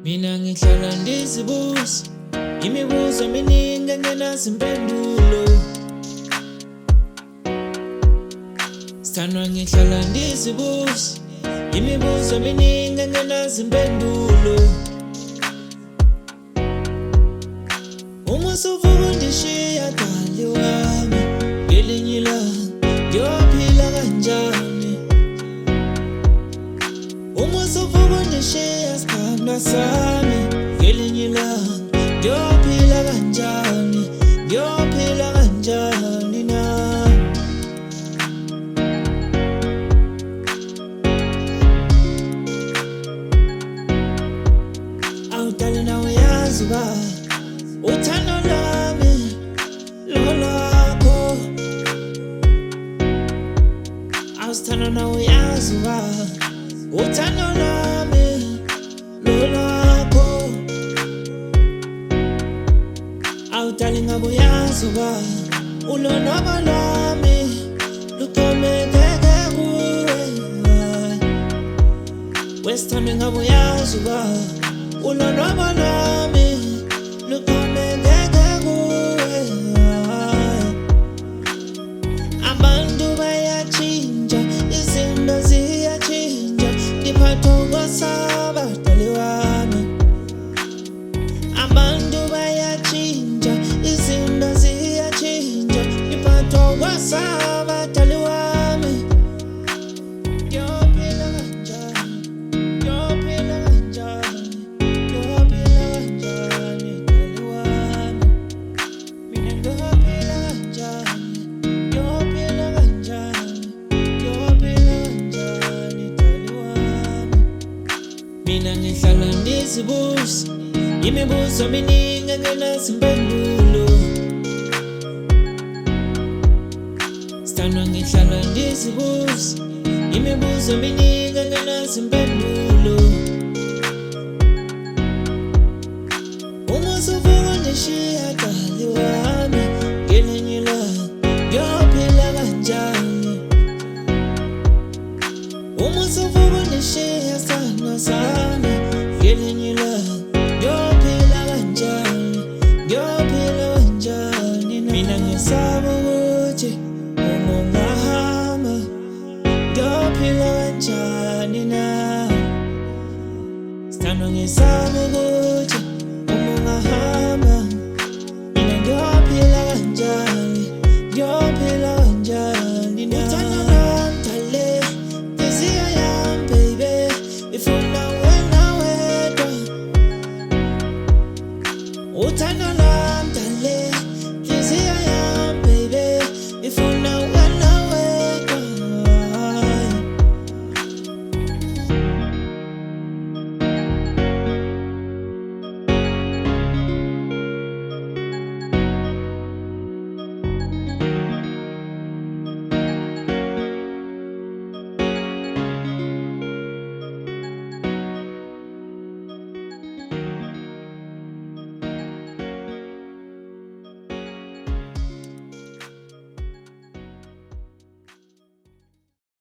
Mina ngihlala ndizibuza imibuzo eminingi engenazo impendulo. Sithandwa ngihlala ndizibuza imibuzo eminingi engenazo impendulo. Uma usuvuka undishiya dali wami, ngelinye ilanga ngiyophila kanjani? Uma usuvuka undishiya sithandwa sami, ngelinye ilanga ngiyophila kanjani? Ngiyophila kanjani na? Awudali nawe yazi uba uthando lwami lolwakho. Awusithanda nawe yazi uba uthando lwami lolwakho. Awudali ngabe uyazi uba ulonwabo lwami luxhomekeke kuwe. Wesithandwa ngabe uyazi uba ulonwabo lwami luxhomekeke kuwe. Abantu bayatshintsha, izinto ziyatshintsha, ngiphathwa ukwesaba dali wami. Abantu bayatshintsha, izinto ziyatshintsha, ngiphathwa ukwesaba dali wami. Ngiyophila kanjani? Ngiyophila kanjani? Ngiyophila kanjani dali wami? Mina ngiyophila kanjani? Ngiyophila kanjani? Ngiyophila kanjani dali wami? Mina ngihlala ndizibuza imibuzo eminingi engenazo impendulo. Sithandwa ngihlala ndizibuza imibuzo eminingi engenazo impendulo. Uma usuvuka undishiya dali wami, ngelinye ilanga ngiyophila kanjani? Uma usuvuka undishiya sithandwa sami, ngelinye ilanga ngiyophila kanjani? Ngiyophila kanjani na? Mina ngisaba ukuthi uma ungahamba ngiyophila kanjani na? Sithandwa ngisaba ukuthi uma ungahamba mina ngiyophila kanjani? Ngiyophila kanjani na? Uthando lwami dale, inhliziyo yami baby, ifuna wena wedwa. Uthando lwami